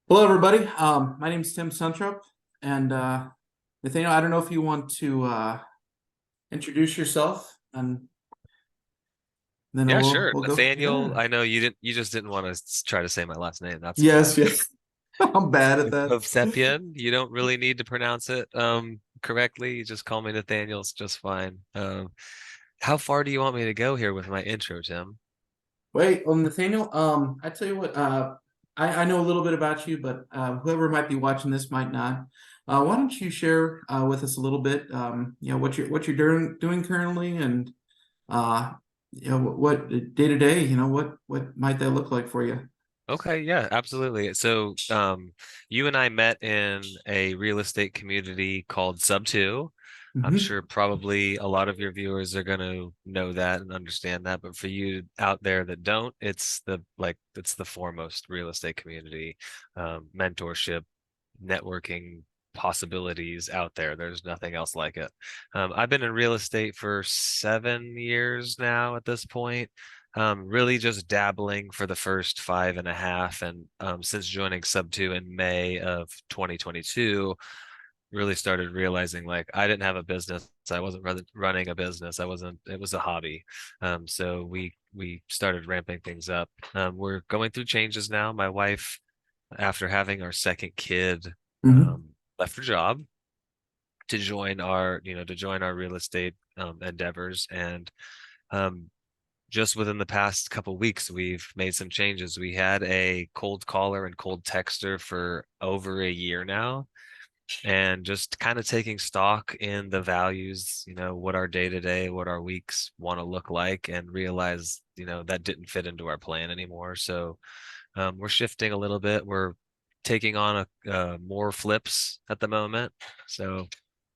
Hello, everybody. My name is Tim Suntrup, and Nathaniel, I don't know if you want to introduce yourself, and then Yeah, we'll sure. we'll go. Nathaniel, Yeah. I know you just didn't want to try to say my last name. That's fine. Yes, yes. I'm bad at that. Hovsepian, you don't really need to pronounce it correctly. You just call me Nathaniel, it's just fine. How far do you want me to go here with my intro, Tim? Wait, well, Nathaniel, I tell you what, I know a little bit about you, but whoever might be watching this might not. Why don't you share with us a little bit, what you're doing currently, and uh, what day to day, what might that look like for you? Okay, yeah, absolutely. So, you and I met in a real estate community called Sub 2. I'm Hmm. sure probably a lot of your viewers are going to know that and understand that, but for you out there that don't, it's the foremost real estate community, mentorship, networking possibilities out there. There's nothing else like it. I've been in real estate for 7 years now at this point, really just dabbling for the first 5.5. And since joining Sub 2 in May of 2022, really started realizing like I didn't have a business. I wasn't running a business. It was a hobby. So we started ramping things up. We're going through changes now. My wife, after having our second kid, Hmm. left her job to join our real estate endeavors. And um, just within the past couple weeks, we've made some changes. We had a cold caller and cold texter for over a year now, and just kind of taking stock in the values, what our day to day, what our weeks want to look like, and realize, that didn't fit into our plan anymore. So we're shifting a little bit. We're taking on more flips at the moment. So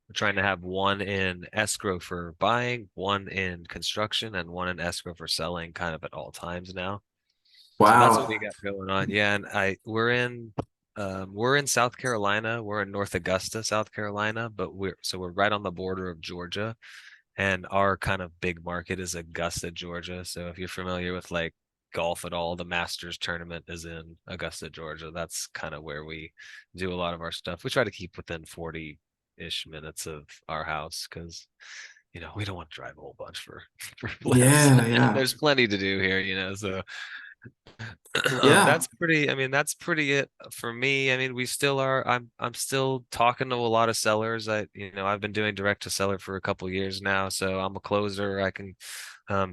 we're trying to have one in escrow for buying, one in construction, and one in escrow for selling kind of at all times now. So that's what Wow. we got going on. Yeah, and we're in South Carolina. We're in North Augusta, South Carolina, but we're right on the border of Georgia, and our kind of big market is Augusta, Georgia. So if you're familiar with like golf at all, the Masters tournament is in Augusta, Georgia. That's kind of where we do a lot of our stuff. We try to keep within 40-ish minutes of our house because we don't want to drive a whole bunch for flips. Yeah, yeah, There's plenty to do here, so yeah. that's pretty it for me. I mean, we still are. I'm still talking to a lot of sellers. I've been doing direct to seller for a couple years now, so I'm a closer. I can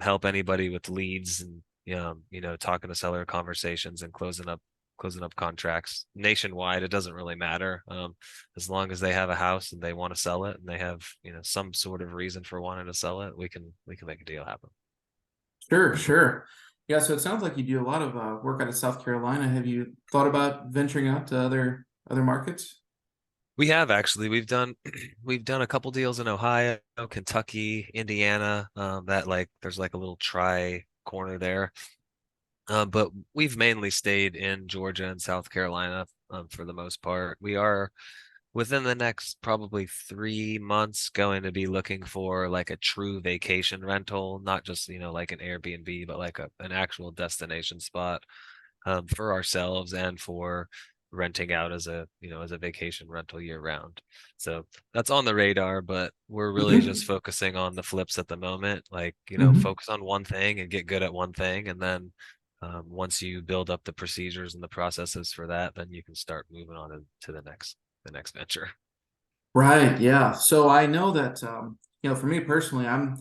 help anybody with leads and talking to seller conversations and closing up contracts nationwide. It doesn't really matter, as long as they have a house and they want to sell it and they have some sort of reason for wanting to sell it. We can make a deal happen. Sure, sure. Yeah, so it sounds like you do a lot of work out of South Carolina. Have you thought about venturing out to other markets? We have actually. We've done we've done a couple deals in Ohio, Kentucky, Indiana. That like there's like a little tri corner there. But we've mainly stayed in Georgia and South Carolina for the most part. We are within the next probably 3 months going to be looking for like a true vacation rental, not just like an Airbnb, but like an actual destination spot for ourselves and for renting out as a vacation rental year round. So that's on the radar, but we're really just Hmm. focusing on the flips at the moment. Like, Hmm. focus on one thing and get good at one thing. And then once you build up the procedures and the processes for that, then you can start moving on to the next venture. Right, yeah. So I know that for me personally, I'm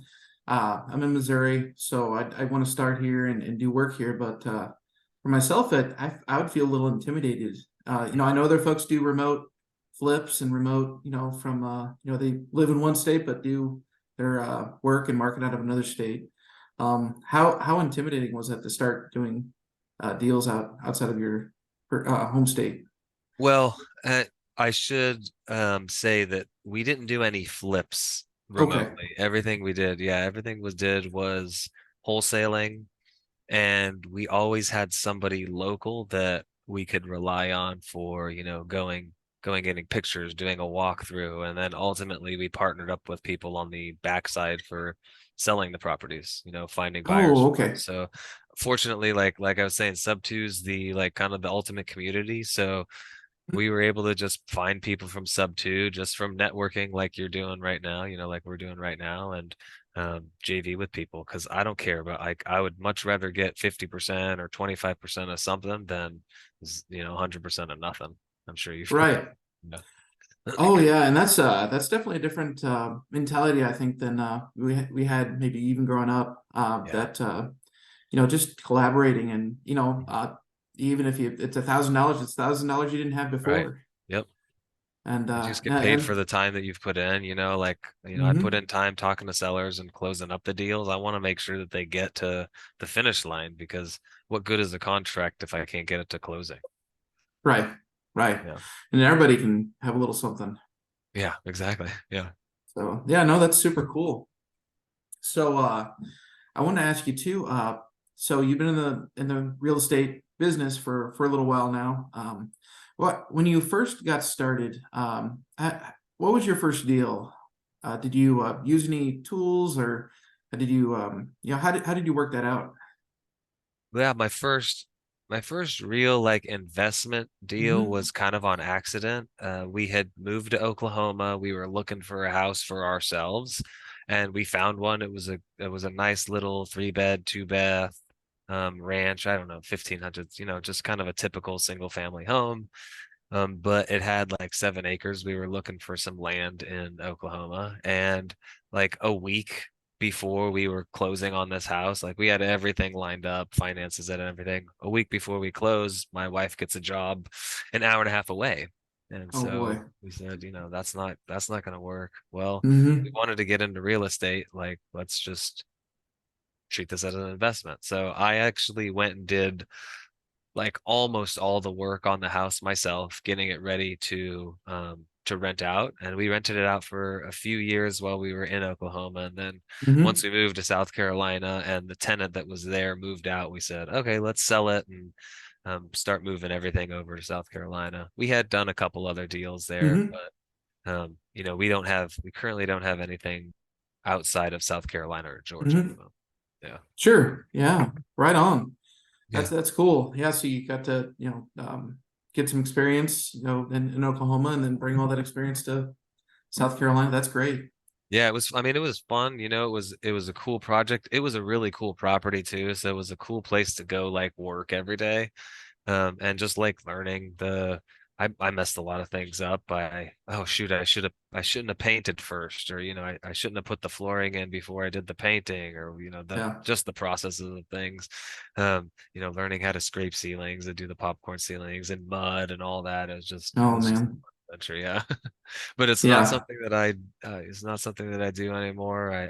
in Missouri, so I want to start here and do work here, but for myself, I would feel a little intimidated. I know other folks do remote flips and remote, from they live in one state but do their work and market out of another state. How intimidating was that to start doing deals outside of your home state? Well, I should say that we didn't do any flips Okay. remotely. Everything we did, yeah, everything was wholesaling, and we always had somebody local that we could rely on for, going getting pictures, doing a walkthrough, and then ultimately we partnered up with people on the backside for selling the properties, finding buyers Oh, for it. okay. So fortunately, like I was saying, sub two is the like kind of the ultimate community. So we were able to just find people from sub two just from networking like you're doing right now, like we're doing right now, and JV with people because I don't care about, like, I would much rather get 50% or 25% of something than 100% of nothing. I'm sure you've Right. yeah. Oh yeah, and that's definitely a different mentality I think than we had maybe even growing up. Yeah. That just collaborating and Mhm. even if it's $1,000, it's $1,000 you didn't have Right. before, Yep. and You just get paid for the time that you've put in, like, I put mhm. in time talking to sellers and closing up the deals. I want to make sure that they get to the finish line because what good is a contract if I can't get it to closing? Right, right, Yeah. and everybody can have a little something. Yeah, exactly. Yeah. So yeah, no, that's super cool. So I want to ask you too. So you've been in the real estate business for a little while now. What when you first got started, what was your first deal? Did you use any tools, or did you how did you work that out? Yeah, my first real like investment deal Hmm. was kind of on accident. We had moved to Oklahoma. We were looking for a house for ourselves, and we found one. It was a nice little 3 bed, 2 bath ranch. I don't know, 1,500, just kind of a typical single family home. But it had like 7 acres. We were looking for some land in Oklahoma, and like a week before we were closing on this house, like we had everything lined up, finances and everything. A week before we close, my wife gets a job an hour and a half away. And Oh boy. so we said, that's not going to work. Well, we Hmm. wanted to get into real estate. Like, let's just treat this as an investment. So I actually went and did like almost all the work on the house myself, getting it ready to rent out. And we rented it out for a few years while we were in Oklahoma. And then once Hmm. we moved to South Carolina and the tenant that was there moved out, we said, okay, let's sell it and start moving everything over to South Carolina. We had done a couple other deals there, Hmm. but we currently don't have anything outside of South Carolina or Georgia at Hmm. the moment. Yeah. Sure. Yeah. Right on. Yeah. That's cool. Yeah. So you got to get some experience in Oklahoma, and then bring all that experience to South Carolina. That's great. Yeah, I mean, it was fun, it was a cool project. It was a really cool property too. So it was a cool place to go like work every day. And just like learning I messed a lot of things up by, oh shoot, I shouldn't have painted first, or I shouldn't have put the flooring in before I did the painting, or Yeah. just the processes of things. Learning how to scrape ceilings and do the popcorn ceilings and mud and all that is just Oh it's just man. adventure, yeah. But Yeah. it's not something that I do anymore.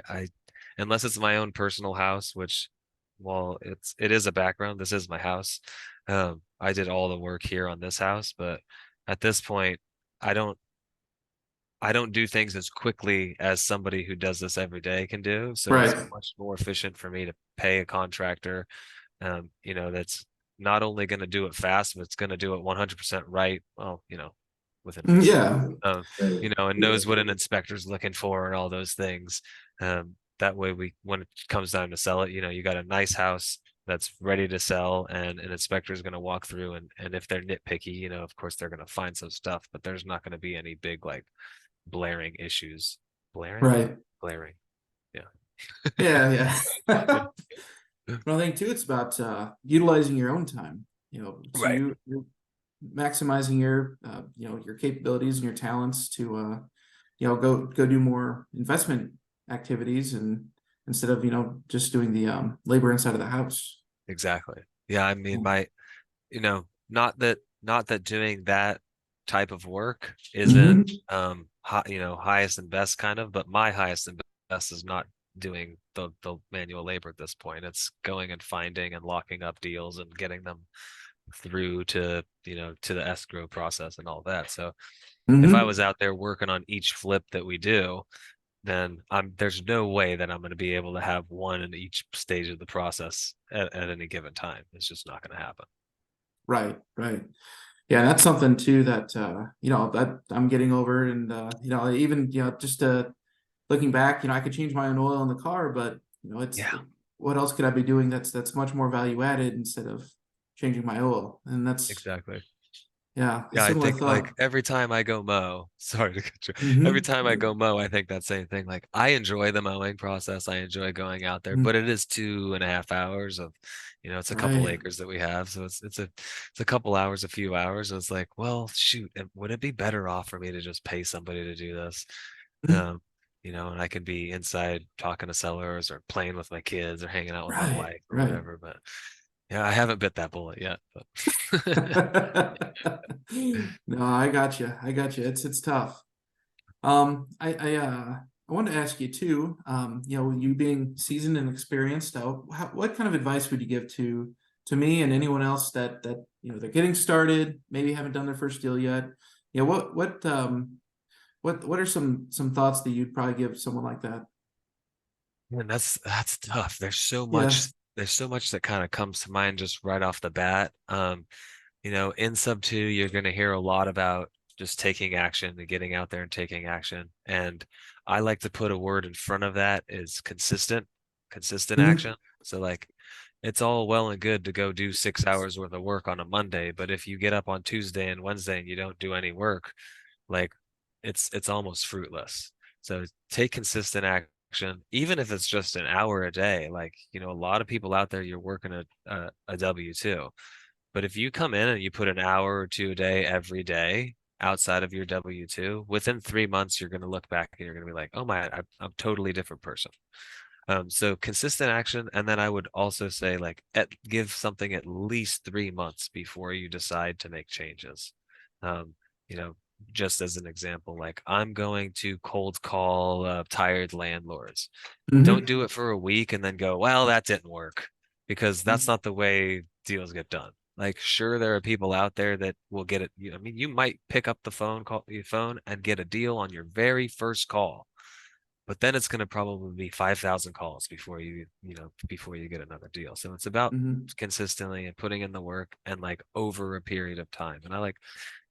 Unless it's my own personal house, which, well, it is a background. This is my house. I did all the work here on this house, but at this point, I don't I don't do things as quickly as somebody who does this every day can do. So it's Right. much more efficient for me to pay a contractor, that's not only going to do it fast, but it's going to do it 100% right. Well, within reason. Yeah. Um, and knows what an inspector's looking for and all those things. That way when it comes time to sell it, you got a nice house that's ready to sell, and an inspector is going to walk through, and if they're nitpicky, of course they're going to find some stuff, but there's not going to be any big like blaring issues. Blaring? Right. Blaring. Yeah. Yeah. Yeah. Yeah. Well, I think too, it's about utilizing your own time. So Right. you're maximizing your your capabilities and your talents to go do more investment activities, and instead of just doing the labor inside of the house. Exactly. Yeah, I mean, not that doing that type of work isn't Hmm. highest and best kind of, but my highest and best is not doing the manual labor at this point. It's going and finding and locking up deals and getting them through to the escrow process and all that. So if I Hmm. was out there working on each flip that we do, then there's no way that I'm going to be able to have one in each stage of the process at any given time. It's just not going to happen. Right. Right. Yeah, and that's something too that that I'm getting over, and even just looking back, I could change my own oil in the car, but it's Yeah. what else could I be doing that's much more value added instead of changing my oil? And that's, Exactly. yeah, a Yeah, I similar think like thought. every time I go mow, sorry to cut you. Every Hmm. time I go mow, I think that same thing. Like I enjoy the mowing process. I enjoy going out there, but Hmm. it is 2.5 hours of, it's a couple Right. acres that we have. So it's a couple hours, a few hours. And it's like, well, shoot, would it be better off for me to just pay somebody to do this? Mhm. Um, and I could be inside talking to sellers or playing with my kids or hanging out with my Right. wife or Right. whatever. But yeah, I haven't bit that bullet yet, but No, I got you. I got you. It's tough. I wanted to ask you too. You being seasoned and experienced, what kind of advice would you give to me and anyone else that they're getting started, maybe haven't done their first deal yet? What are some thoughts that you'd probably give someone like that? And that's tough. Yeah. There's so much that kind of comes to mind just right off the bat. In sub two, you're going to hear a lot about just taking action and getting out there and taking action. And I like to put a word in front of that is consistent Hmm. action. So like it's all well and good to go do 6 hours worth of work on a Monday, but if you get up on Tuesday and Wednesday and you don't do any work, like it's almost fruitless. So take consistent action, even if it's just an hour a day. Like, a lot of people out there, you're working a W-2. But if you come in and you put an hour or two a day every day outside of your W-2, within 3 months, you're going to look back and you're going to be like, oh my, I'm a totally different person. So consistent action. And then I would also say like give something at least 3 months before you decide to make changes. Um, you know, just as an example, like I'm going to cold call tired landlords. Don't Hmm. do it for a week and then go, well, that didn't work because that's not the way deals get done. Like, sure, there are people out there that will get it. I mean, you might pick up the phone and get a deal on your very first call, but then it's going to probably be 5,000 calls before you get another deal. So it's about Hmm. consistently and putting in the work and like over a period of time. And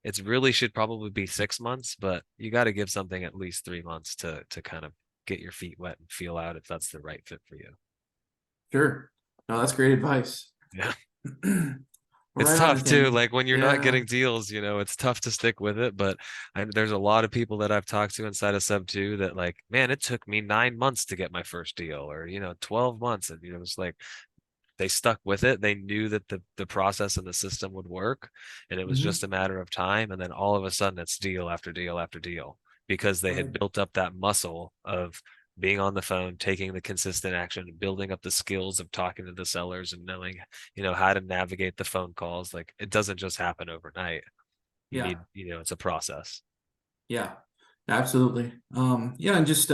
it's really should probably be 6 months, but you got to give something at least 3 months to kind of get your feet wet and feel out if that's the right fit for you. Sure. No, that's great advice. Yeah. Well, It's right on, tough too. Nathaniel. Like when you're not Yeah. getting deals, it's tough to stick with it. But there's a lot of people that I've talked to inside of Sub 2 that like, man, it took me 9 months to get my first deal, or 12 months, and it's like they stuck with it. They knew that the process and the system would work, and it was Hmm. just a matter of time. And then all of a sudden, it's deal after deal after deal because they Right. had built up that muscle of being on the phone, taking the consistent action, building up the skills of talking to the sellers and knowing, how to navigate the phone calls. Like it doesn't just happen overnight. You Yeah. need, it's a process. Yeah. Absolutely. Yeah, and just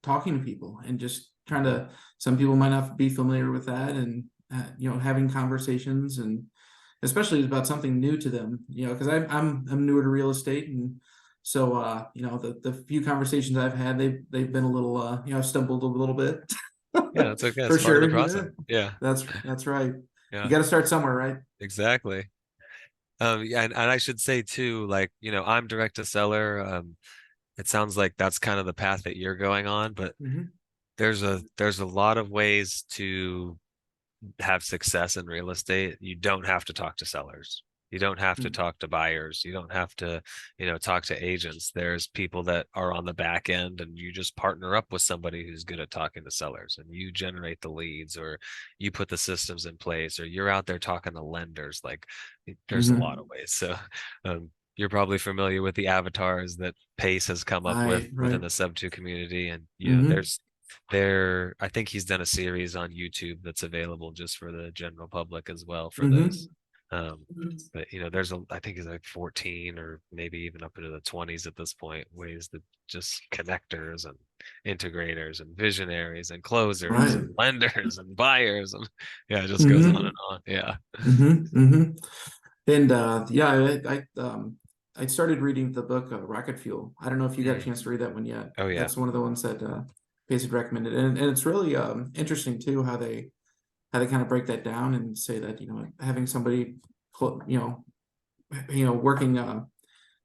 talking to people and just trying Mhm. to. Some people might not be familiar with that, and having conversations, and especially about something new to them. Because I'm newer to real estate, and so the few conversations I've had, they've been a little I've stumbled a little bit. Yeah, that's okay. It's For part of the sure. process. Yeah. Yeah. That's right. You Yeah, got to start somewhere, right? exactly. Yeah, and I should say too, like, I'm direct to seller. It sounds like that's kind of the path that you're going on, but Hmm. there's a lot of ways to have success in real estate. You don't have to talk to sellers. You don't have to talk to buyers. You don't have to, talk to agents. There's people that are on the back end and you just partner up with somebody who's good at talking to sellers and you generate the leads or you put the systems in place or you're out there talking to lenders. Like there's a lot Hmm. of ways. So you're probably familiar with the avatars that Pace has come up with Right. within Right. the sub two community. And Hmm. I think he's done a series on YouTube that's available just for the general public as well for those. Hmm. Um, but I think he's like 14 or maybe even up into the 20s at this point, ways that just connectors and integrators and visionaries and closers and Right. lenders and buyers and yeah, it just goes on and Hmm. on. Yeah. Hmm. And yeah, I started reading the book Rocket Fuel. I don't know if you got a Mm. chance to read that one yet. Oh yeah. That's one of the ones that Pace had recommended, and it's really interesting too how they kind of break that down and say that having somebody working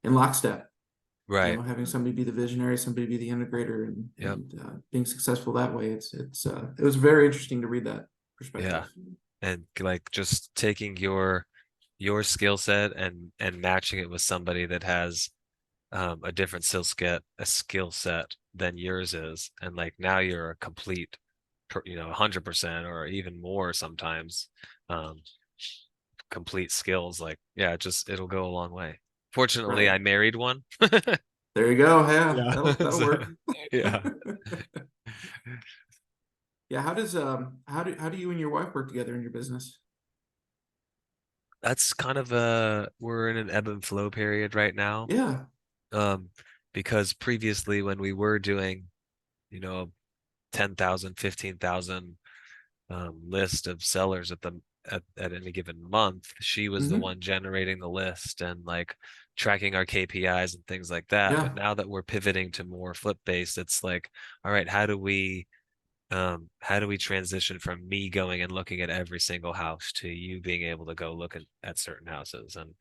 in lockstep Right. Having somebody be the visionary, somebody be the integrator, Yep. and being successful that way. It was very interesting to read that Yeah. perspective. And like just taking your skill set and matching it with somebody that has a different skill set than yours is, and like now you're a complete 100% or even more sometimes, um complete skills. Like, yeah, it'll go a long way. Fortunately, Right. I married one. There you go. Yeah, Yeah. that'll So, work. yeah, Yeah, how do you and your wife work together in your business? that's kind of a we're in an ebb and flow period right now. Yeah. um because previously when we were doing, you know 10,000, 15,000 list of sellers at any given month, she was the Hmm. one generating the list and like tracking our KPIs and things like that. But Yeah. now that we're pivoting to more flip based, it's like, all right, how do we transition from me going and looking at every single house to you being able to go look at certain houses? And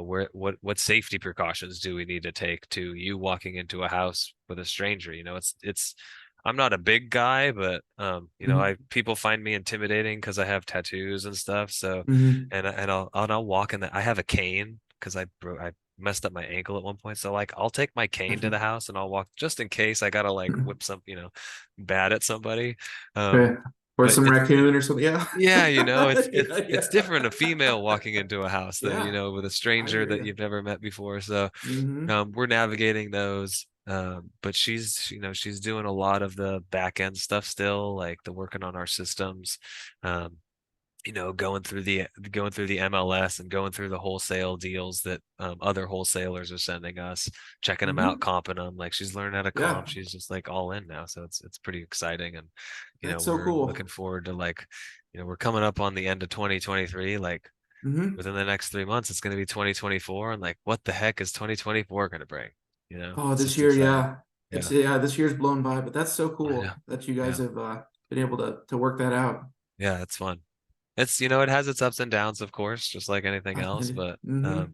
what safety precautions do we need to take to you walking into a house with a stranger? It's I'm not a big guy, but Hmm. I people find me intimidating because I have tattoos and stuff. So, Hmm. and I'll walk in I have a cane because I messed up my ankle at one point. So like I'll take my cane to the house and I'll walk just in case I gotta like whip some, bad at somebody. Um, Yeah. Or but some it's raccoon or something. Yeah. yeah, it's Yeah, it's yeah. different a female walking into a house than, Yeah, with a I stranger hear that you. you've never met before. So Hmm. we're navigating those. But she's doing a lot of the back end stuff still, like the working on our systems. Um, going through the MLS and going through the wholesale deals that other wholesalers are sending us, checking them out, Hmm. comping them. Like she's learned how to Yeah, comp. She's just like all in now, so it's pretty exciting. And that's so we're looking cool. forward to like, we're coming up on the end of 2023. Like Hmm. within the next 3 months, it's going to be 2024, and like what the heck is 2024 going to bring? Oh, It's this just year, exciting. yeah. Yeah, This year's blown by, but that's so I know. cool that you guys Yeah, have been able to work that out. yeah, it's fun. It has its ups and downs, of course, just like anything else, but Hmm.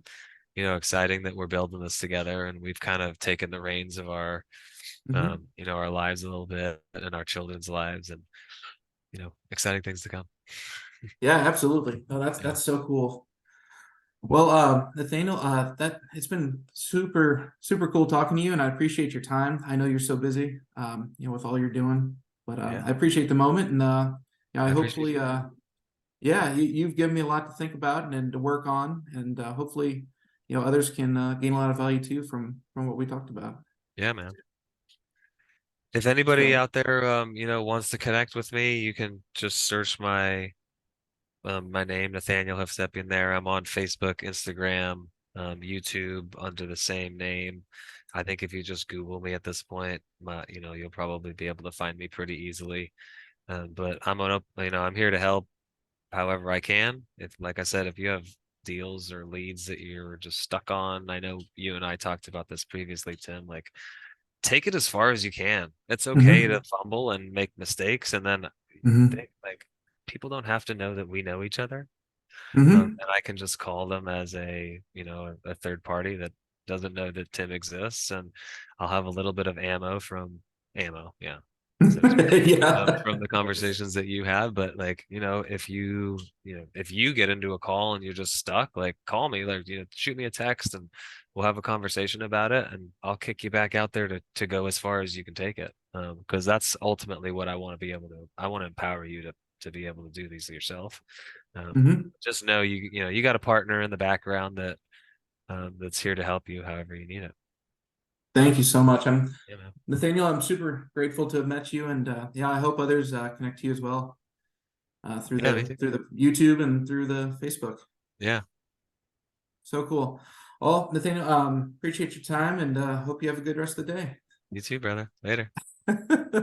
exciting that we're building this together and we've kind of taken the reins of Hmm. our lives a little bit and our children's lives, and exciting things to come. Yeah, absolutely. No, Yeah. that's so cool. Well, Nathaniel, that it's been super cool talking to you, and I appreciate your time. I know you're so busy, with all you're doing, but Yeah. I appreciate the moment, and I I appreciate hopefully, you. yeah, you've given me a lot to think about and to work on, and hopefully, others can gain a lot of value too from what we talked about. Yeah, man. If anybody So, out there, wants to connect with me, you can just search my name, Nathaniel Hovsepian there. I'm on Facebook, Instagram, YouTube under the same name. I think if you just Google me at this point, you'll probably be able to find me pretty easily. But I'm here to help however I can. If, like I said, if you have deals or leads that you're just stuck on, I know you and I talked about this previously, Tim, like take it as far as you can. It's okay hmm. to fumble and make mistakes, and then Hmm. think like people don't have to know that we know each other. Hmm. And I can just call them as a third party that doesn't know that Tim exists, and I'll have a little bit of ammo, yeah, so to speak, Yeah. from the conversations that you have. But like, if you get into a call and you're just stuck, like call me, like, shoot me a text and we'll have a conversation about it, and I'll kick you back out there to go as far as you can take it. Because that's ultimately what I want to be able to. I want to empower you to be able to do these yourself. Um, Hmm. just know you got a partner in the background that's here to help you however you need it. Thank you so much. I'm Yeah, man. Nathaniel. I'm super grateful to have met you, and yeah, I hope others connect to you as well through Yeah, me too. the YouTube and through the Facebook. Yeah, So cool. Well, Nathaniel, appreciate your time, and hope you have a good rest of the you too, brother. Later. day.